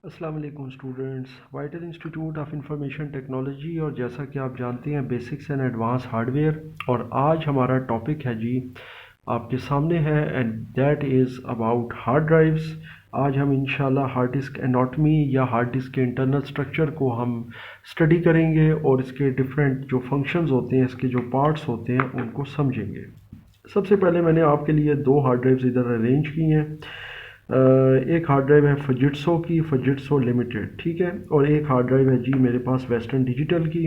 अस्सलाम वालेकुम students. Vital institute of information technology और जैसा कि आप जानते हैं बेसिक्स एंड एडवांस हार्डवेयर, और आज हमारा टॉपिक है जी आपके सामने है, and that is about hard drives. आज हम इंशाल्लाह हार्ड डिस्क एनाटॉमी या हार्ड डिस्क के इंटरनल स्ट्रक्चर को हम स्टडी करेंगे और इसके डिफरेंट जो फंक्शंस होते हैं, इसके जो पार्ट्स होते हैं, उनको समझेंगे। सबसे पहले मैंने आपके लिए दो हार्ड ड्राइव्स इधर अरेंज की हैं। एक हार्ड ड्राइव है फजिट्सो की, फजिट्सो लिमिटेड, ठीक है, और एक हार्ड ड्राइव है जी मेरे पास वेस्टर्न डिजिटल की।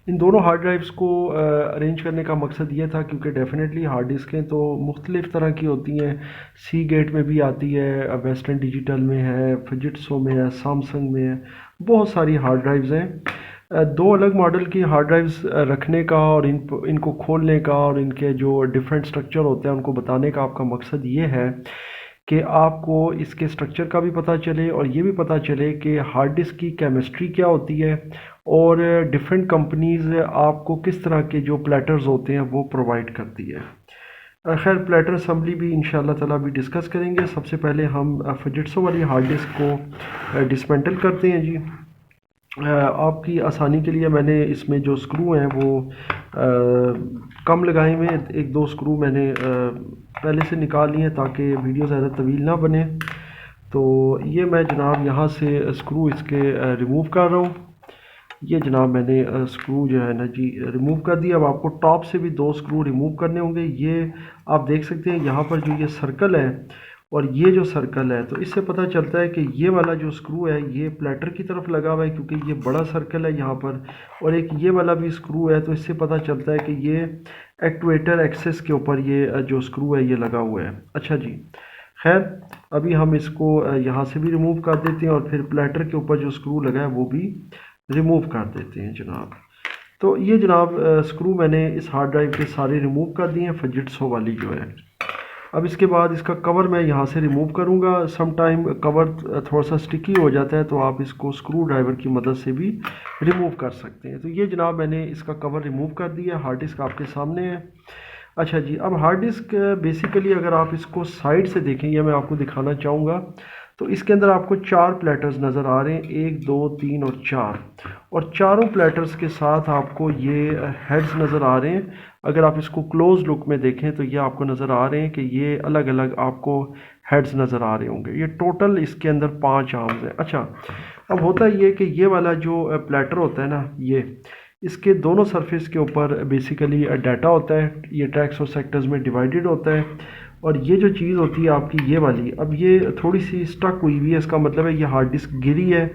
इन दोनों हार्ड ड्राइव्स को अरेंज करने का मकसद ये था क्योंकि डेफिनेटली हार्ड डिस्कें तो मुख्तलिफ़ तरह की होती हैं। सी गेट में भी आती है, वेस्टर्न डिजिटल में है, फजिट्सो में है, सैमसंग में है, बहुत सारी हार्ड ड्राइव्स हैं। दो अलग मॉडल की हार्ड ड्राइव्स रखने का और इनको खोलने का और इनके जो डिफरेंट स्ट्रक्चर होते हैं उनको बताने का आपका मकसद ये है कि आपको इसके स्ट्रक्चर का भी पता चले और ये भी पता चले कि हार्ड डिस्क की केमिस्ट्री क्या होती है और डिफरेंट कंपनीज़ आपको किस तरह के जो प्लेटर्स होते हैं वो प्रोवाइड करती है। खैर, प्लेटर असम्बली भी इंशाल्लाह ताला भी डिस्कस करेंगे। सबसे पहले हम फजिट्सो वाली हार्ड डिस्क को डिसमेंटल करते हैं जी। आपकी आसानी के लिए मैंने इसमें जो स्क्रू हैं वो कम लगाए हुए हैं। एक दो स्क्रू मैंने पहले से निकाल लिए ताकि वीडियो ज़्यादा तवील ना बने। तो ये मैं जनाब यहाँ से स्क्रू इसके रिमूव कर रहा हूँ। ये जनाब मैंने स्क्रू जो है ना जी रिमूव कर दिया। अब आपको टॉप से भी दो स्क्रू रिमूव करने होंगे। ये आप देख सकते हैं यहाँ पर जो ये सर्कल है और ये जो सर्कल है, तो इससे पता चलता है कि ये वाला जो स्क्रू है ये प्लेटर की तरफ लगा हुआ है क्योंकि ये बड़ा सर्कल है यहाँ पर, और एक ये वाला भी स्क्रू है, तो इससे पता चलता है कि ये एक्टुएटर एक्सेस के ऊपर ये जो स्क्रू है ये लगा हुआ है। अच्छा जी, खैर अभी हम इसको यहाँ से भी रिमूव कर देते हैं और फिर प्लेटर के ऊपर जो स्क्रू लगा है वो भी रिमूव कर देते हैं जनाब। तो ये जनाब स्क्रू मैंने इस हार्ड ड्राइव के सारे रिमूव कर दिए हैं, फजिट्सो वाली जो है। अब इसके बाद इसका कवर मैं यहाँ से रिमूव करूँगा। सम टाइम कवर थोड़ा सा स्टिकी हो जाता है तो आप इसको स्क्रू ड्राइवर की मदद से भी रिमूव कर सकते हैं। तो ये जनाब मैंने इसका कवर रिमूव कर दिया। हार्ड डिस्क आपके सामने है। अच्छा जी, अब हार्ड डिस्क बेसिकली अगर आप इसको साइड से देखें, ये मैं आपको दिखाना चाहूँगा, तो इसके अंदर आपको चार प्लेटर्स नज़र आ रहे हैं, 1 2 3 और 4, और चारों प्लेटर्स के साथ आपको ये हेड्स नज़र आ रहे हैं। अगर आप इसको क्लोज लुक में देखें तो ये आपको नज़र आ रहे हैं कि ये अलग अलग आपको हेड्स नज़र आ रहे होंगे। ये टोटल इसके अंदर 5 आर्म्स हैं। अच्छा, अब होता ये कि ये वाला जो प्लेटर होता है ना, ये इसके दोनों सरफेस के ऊपर बेसिकली डाटा होता है। ये ट्रैक्स और सेक्टर्स में डिवाइडेड होता है, और ये जो चीज़ होती है आपकी ये वाली, अब ये थोड़ी सी स्टक हुई हुई है। इसका मतलब है ये हार्ड डिस्क गिरी है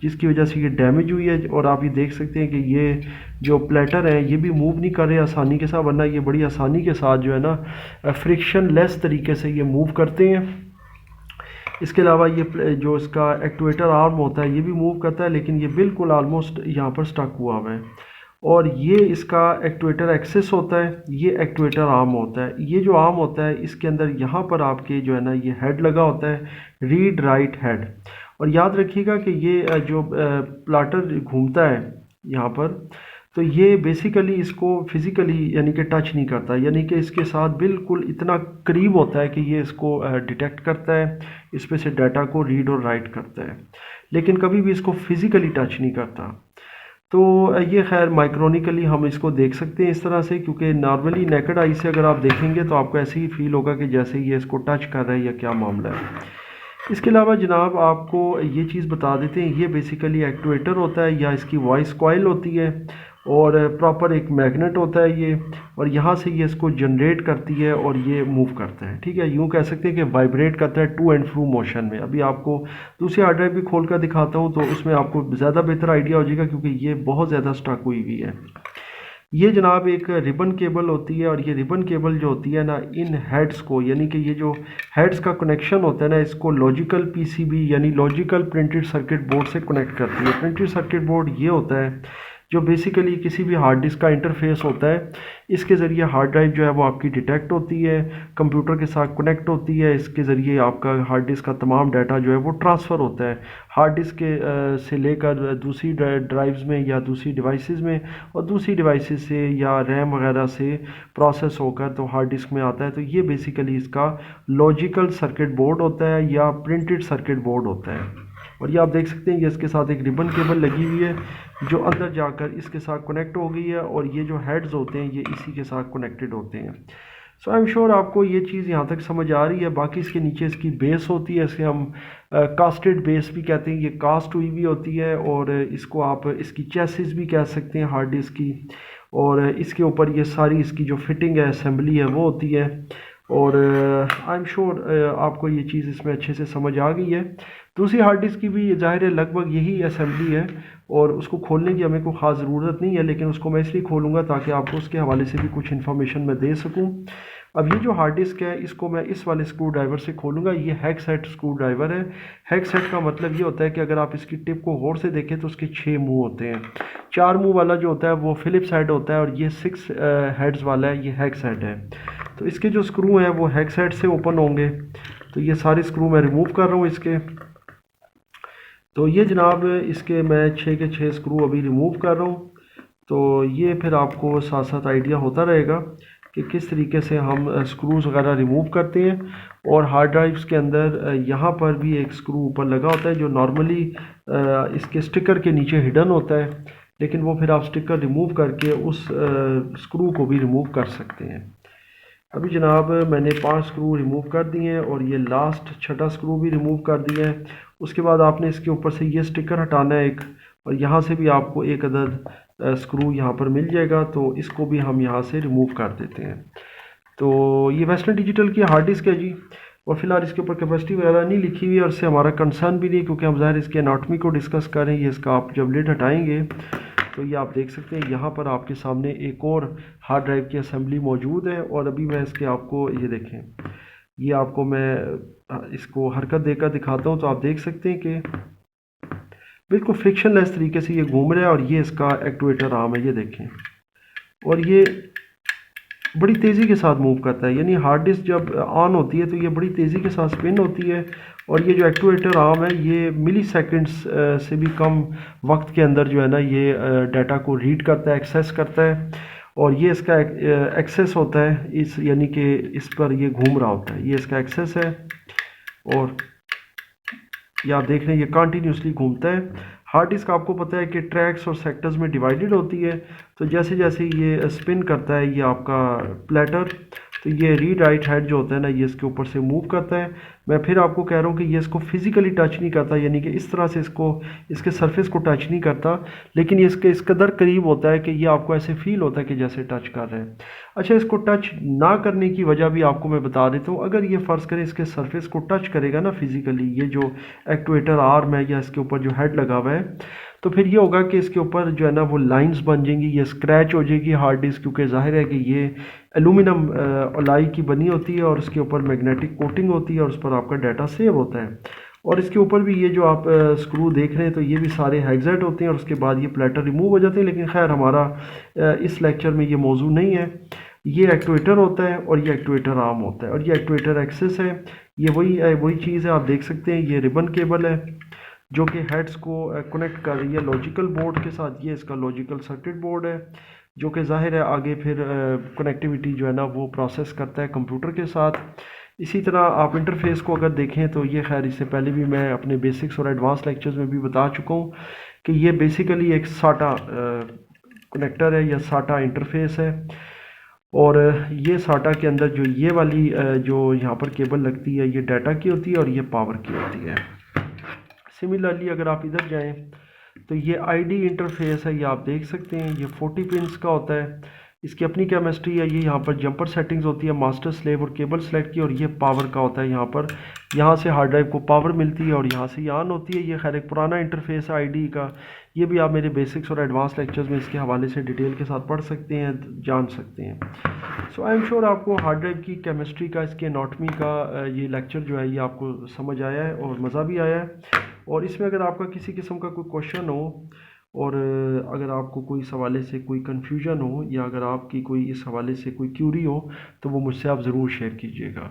जिसकी वजह से ये डैमेज हुई है। और आप ये देख सकते हैं कि ये जो प्लेटर है ये भी मूव नहीं कर रहे आसानी के साथ, वरना ये बड़ी आसानी के साथ जो है ना फ्रिक्शन लेस तरीके से ये मूव करते हैं। इसके अलावा ये जो इसका एक्टुएटर आर्म होता है ये भी मूव करता है, लेकिन ये बिल्कुल आलमोस्ट यहाँ पर स्टक हुआ हुआ है। और ये इसका एक्टुएटर एक्सेस होता है, ये एक्टुएटर आर्म होता है। ये जो आर्म होता है इसके अंदर यहाँ पर आपके जो है ना ये हेड लगा होता है, रीड राइट हेड। और याद रखिएगा कि ये जो प्लाटर घूमता है यहाँ पर, तो ये बेसिकली इसको फिज़िकली यानी कि टच नहीं करता, यानी कि इसके साथ बिल्कुल इतना करीब होता है कि ये इसको डिटेक्ट करता है, इस पे से डाटा को रीड और राइट करता है, लेकिन कभी भी इसको फिज़िकली टच नहीं करता। तो ये खैर माइक्रोनिकली हम इसको देख सकते हैं इस तरह से, क्योंकि नॉर्मली नेकेड आई से अगर आप देखेंगे तो आपको ऐसे ही फील होगा कि जैसे ये इसको टच कर रहा है या क्या मामला है। इसके अलावा जनाब आपको ये चीज़ बता देते हैं, ये बेसिकली एक्टुएटर होता है या इसकी वॉइस कॉइल होती है, और प्रॉपर एक मैग्नेट होता है ये, और यहाँ से ये इसको जनरेट करती है और ये मूव करता है। ठीक है, यूँ कह सकते हैं कि वाइब्रेट करता है टू एंड फ्रू मोशन में। अभी आपको दूसरी हार्ड ड्राइव भी खोल कर दिखाता हूँ तो उसमें आपको ज़्यादा बेहतर आइडिया हो जाएगा, क्योंकि ये बहुत ज़्यादा स्टक हुई हुई है। ये जनाब एक रिबन केबल होती है, और ये रिबन केबल जो होती है ना, इन हेड्स को, यानी कि ये जो हेड्स का कनेक्शन होता है ना, इसको लॉजिकल पीसीबी यानी लॉजिकल प्रिंटेड सर्किट बोर्ड से कनेक्ट करती है। प्रिंटेड सर्किट बोर्ड ये होता है जो बेसिकली किसी भी हार्ड डिस्क का इंटरफेस होता है। इसके ज़रिए हार्ड ड्राइव जो है वो आपकी डिटेक्ट होती है, कंप्यूटर के साथ कनेक्ट होती है। इसके ज़रिए आपका हार्ड डिस्क का तमाम डाटा जो है वो ट्रांसफ़र होता है हार्ड डिस्क के से लेकर दूसरी ड्राइव्स में या दूसरी डिवाइसेस में, और दूसरी डिवाइसेस से या रैम वगैरह से प्रोसेस होकर तो हार्ड डिस्क में आता है। तो ये बेसिकली इसका लॉजिकल सर्किट बोर्ड होता है या प्रिंटेड सर्किट बोर्ड होता है। और ये आप देख सकते हैं ये इसके साथ एक रिबन केबल लगी हुई है जो अंदर जाकर इसके साथ कनेक्ट हो गई है, और ये जो हेड्स होते हैं ये इसी के साथ कनेक्टेड होते हैं। सो आई एम श्योर आपको ये चीज़ यहाँ तक समझ आ रही है। बाकी इसके नीचे इसकी बेस होती है, इसे हम कास्टेड बेस भी कहते हैं, ये कास्ट हुई भी होती है, और इसको आप इसकी चेसिस भी कह सकते हैं हार्ड डिस्क की, और इसके ऊपर ये सारी इसकी जो फिटिंग है असेंबली है वो होती है। और आई एम श्योर आपको ये चीज़ इसमें अच्छे से समझ आ गई है। दूसरी हार्ड डिस्क की भी ज़ाहिर है लगभग यही असेंबली है, और उसको खोलने की हमें कोई ख़ास ज़रूरत नहीं है, लेकिन उसको मैं इसलिए खोलूँगा ताकि आपको उसके हवाले से भी कुछ इन्फॉर्मेशन मैं दे सकूँ। अब ये जो हार्ड डिस्क है इसको मैं इस वाले स्क्रू ड्राइवर से खोलूँगा। ये हेक्स हेड स्क्रू ड्राइवर है। हेक्स हेड का मतलब ये होता है कि अगर आप इसकी टिप को गौर से देखें तो उसके 6 मुंह होते हैं। 4 मुंह वाला जो होता है वो फिलिप्स हेड होता है, और ये 6 हेड्स वाला है, ये हेक्स हेड है। तो इसके जो स्क्रू हैं वो हेक्स हेड से ओपन होंगे। तो ये सारे स्क्रू मैं रिमूव कर रहा हूँ इसके। तो ये जनाब इसके मैं 6 के 6 स्क्रू अभी रिमूव कर रहा हूँ। तो ये फिर आपको साथ साथ आइडिया होता रहेगा कि किस तरीके से हम स्क्रूज़ वगैरह रिमूव करते हैं। और हार्ड ड्राइव्स के अंदर यहाँ पर भी एक स्क्रू ऊपर लगा होता है जो नॉर्मली इसके स्टिकर के नीचे हिडन होता है, लेकिन वो फिर आप स्टिकर रिमूव करके उस स्क्रू को भी रिमूव कर सकते हैं। अभी जनाब मैंने 5 स्क्रू रिमूव कर दिए हैं, और ये लास्ट 6ठा स्क्रू भी रिमूव कर दिया है। उसके बाद आपने इसके ऊपर से ये स्टिकर हटाना है एक, और यहाँ से भी आपको एक अदद स्क्रू यहाँ पर मिल जाएगा, तो इसको भी हम यहाँ से रिमूव कर देते हैं। तो ये वेस्टर्न डिजिटल की हार्ड डिस्क है जी, और फिलहाल इसके ऊपर कैपेसिटी वगैरह नहीं लिखी हुई है, और इससे हमारा कंसर्न भी नहीं, क्योंकि हम ज़ाहिर इसके एनाटॉमी को डिस्कस कर रहे हैं। ये इसका आप जब लिड हटाएंगे तो ये आप देख सकते हैं यहाँ पर आपके सामने एक और हार्ड ड्राइव की असेंबली मौजूद है। और अभी मैं इसके आपको ये देखें, ये आपको मैं इसको हरकत देकर दिखाता हूँ, तो आप देख सकते हैं कि बिल्कुल फ्रिक्शनलेस तरीके से ये घूम रहा है, और ये इसका एक्टुएटर आर्म है, ये देखें। और ये बड़ी तेज़ी के साथ मूव करता है, यानी हार्ड डिस्क जब ऑन होती है तो ये बड़ी तेज़ी के साथ स्पिन होती है। और ये जो एक्टुएटर आर्म है ये मिली सेकेंड्स से भी कम वक्त के अंदर जो है ना ये डाटा को रीड करता है, एक्सेस करता है। और ये इसका एक्सेस होता है इस, यानी कि इस पर ये घूम रहा होता है, ये इसका एक्सेस है। और ये आप देख रहे हैं ये कंटिन्यूसली घूमता है। हार्ड डिस्क आपको पता है कि ट्रैक्स और सेक्टर्स में डिवाइडेड होती है, तो जैसे जैसे ये स्पिन करता है ये आपका प्लेटर, तो ये रीड राइट हेड जो होता है ना ये इसके ऊपर से मूव करता है। मैं फिर आपको कह रहा हूँ कि ये इसको फिजिकली टच नहीं करता, यानी कि इस तरह से इसको इसके सरफेस को टच नहीं करता, लेकिन ये इसके इस कदर करीब होता है कि ये आपको ऐसे फील होता है कि जैसे टच कर रहे हैं। अच्छा, इसको टच ना करने की वजह भी आपको मैं बता देता हूँ। अगर ये फ़र्ज़ करें इसके सरफेस को टच करेगा ना फिजिकली, ये जो एक्टुएटर आर्म है या इसके ऊपर जो हेड लगा हुआ है, तो फिर ये होगा कि इसके ऊपर जो है ना वो लाइंस बन जाएंगी, ये स्क्रैच हो जाएगी हार्ड डिस्क, क्योंकि जाहिर है कि ये एलुमिनियम अलाई की बनी होती है और उसके ऊपर मैग्नेटिक कोटिंग होती है और उस पर आपका डाटा सेव होता है। और इसके ऊपर भी ये जो आप स्क्रू देख रहे हैं तो ये भी सारे हेक्सेट होते हैं, और उसके बाद ये प्लेटर रिमूव हो जाते हैं। लेकिन खैर हमारा इस लेक्चर में ये मौजू नहीं है। ये एक्टुएटर होता है और ये एक्टुएटर आर्म होता है, और ये एक्टुएटर एक्सेस है। ये वही चीज़ है, आप देख सकते हैं ये रिबन केबल है जो कि हेड्स को कनेक्ट कर रही है लॉजिकल बोर्ड के साथ। ये इसका लॉजिकल सर्किट बोर्ड है जो कि जाहिर है आगे फिर कनेक्टिविटी जो है ना वो प्रोसेस करता है कंप्यूटर के साथ। इसी तरह आप इंटरफेस को अगर देखें तो ये खैर इससे पहले भी मैं अपने बेसिक्स और एडवांस लेक्चर्स में भी बता चुका हूँ कि ये बेसिकली एक साटा कनेक्टर है या साटा इंटरफेस है। और ये साटा के अंदर जो ये वाली जो यहाँ पर केबल लगती है ये डाटा की होती है और ये पावर की होती है। सिमिलरली अगर आप इधर जाएं तो ये आईडी इंटरफेस है, ये आप देख सकते हैं ये 40 पिन्स का होता है। इसकी अपनी केमिस्ट्री है। ये यहाँ पर जंपर सेटिंग्स होती है मास्टर स्लेव और केबल सेलेक्ट की, और ये पावर का होता है। यहाँ से हार्ड ड्राइव को पावर मिलती है और यहाँ से ये ऑन होती है। ये खैर एक पुराना इंटरफेस है आईडी का, ये भी आप मेरे बेसिक्स और एडवांस लेक्चर्स में इसके हवाले से डिटेल के साथ पढ़ सकते हैं, जान सकते हैं। सो आई एम श्योर आपको हार्ड ड्राइव की केमिस्ट्री का, इसके एनाटॉमी का ये लेक्चर जो है ये आपको समझ आया है और मज़ा भी आया है। और इसमें अगर आपका किसी किस्म का कोई क्वेश्चन हो और अगर आपको कोई इस हवाले से कोई कन्फ्यूजन हो या अगर आपकी कोई इस हवाले से कोई क्यूरी हो तो वो मुझसे आप ज़रूर शेयर कीजिएगा।